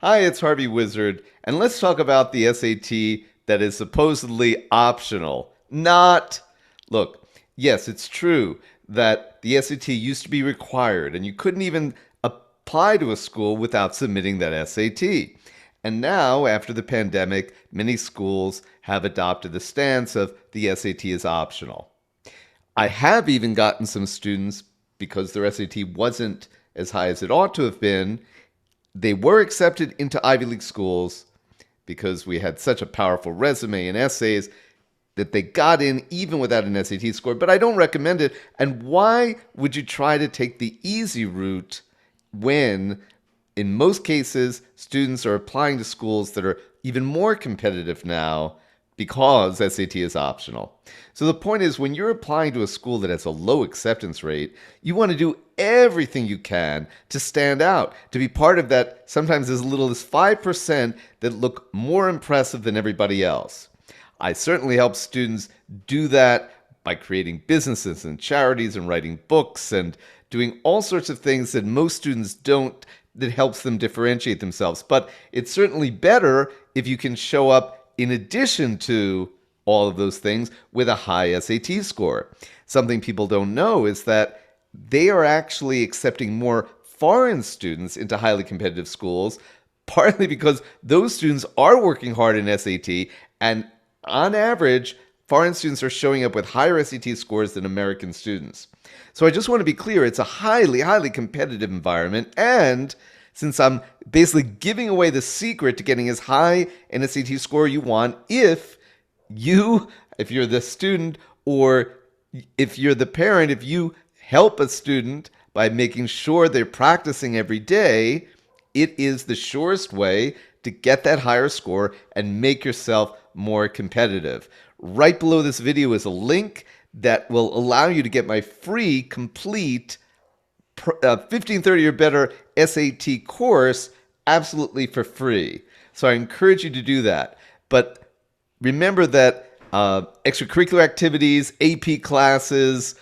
Hi, it's Harvey Wizard, and let's talk about the SAT that is supposedly optional. Not. Look, yes, it's true that the SAT used to be required, and you couldn't even apply to a school without submitting that SAT. And now, after the pandemic, many schools have adopted the stance of the SAT is optional. I have even gotten some students, because their SAT wasn't as high as it ought to have been, they were accepted into Ivy League schools because we had such a powerful resume and essays that they got in even without an SAT score. But I don't recommend it. And why would you try to take the easy route when, in most cases, students are applying to schools that are even more competitive now because SAT is optional? So the point is, when you're applying to a school that has a low acceptance rate, you want to do everything you can to stand out, to be part of that sometimes as little as 5% that look more impressive than everybody else. I certainly help students do that by creating businesses and charities and writing books and doing all sorts of things that most students don't, that helps them differentiate themselves. But it's certainly better if you can show up in addition to all of those things with a high SAT score. Something people don't know is that they are actually accepting more foreign students into highly competitive schools, partly because those students are working hard in SAT, and on average, foreign students are showing up with higher SAT scores than American students. So I just want to be clear, it's a highly, highly competitive environment, and since I'm basically giving away the secret to getting as high an SAT score you want, if you're the student, or if you're the parent, if you help a student by making sure they're practicing every day, it is the surest way to get that higher score and make yourself more competitive. Right below this video is a link that will allow you to get my free, complete 1530 or better SAT course absolutely for free. So I encourage you to do that. But remember that extracurricular activities, AP classes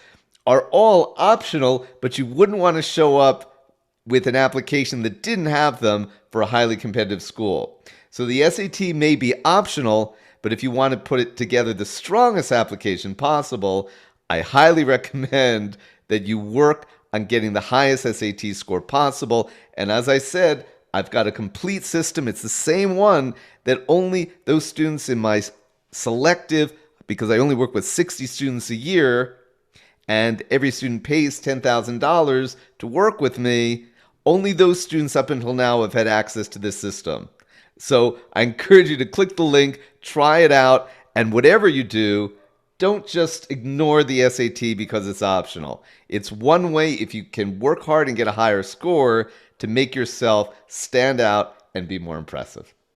are all optional, but you wouldn't want to show up with an application that didn't have them for a highly competitive school. So the SAT may be optional, but if you want to put it together the strongest application possible, I highly recommend that you work on getting the highest SAT score possible. And as I said, I've got a complete system. It's the same one that only those students in my selective, because I only work with 60 students a year, and every student pays $10,000 to work with me, only those students up until now have had access to this system. So I encourage you to click the link, try it out, and whatever you do, don't just ignore the SAT because it's optional. It's one way, if you can work hard and get a higher score, to make yourself stand out and be more impressive.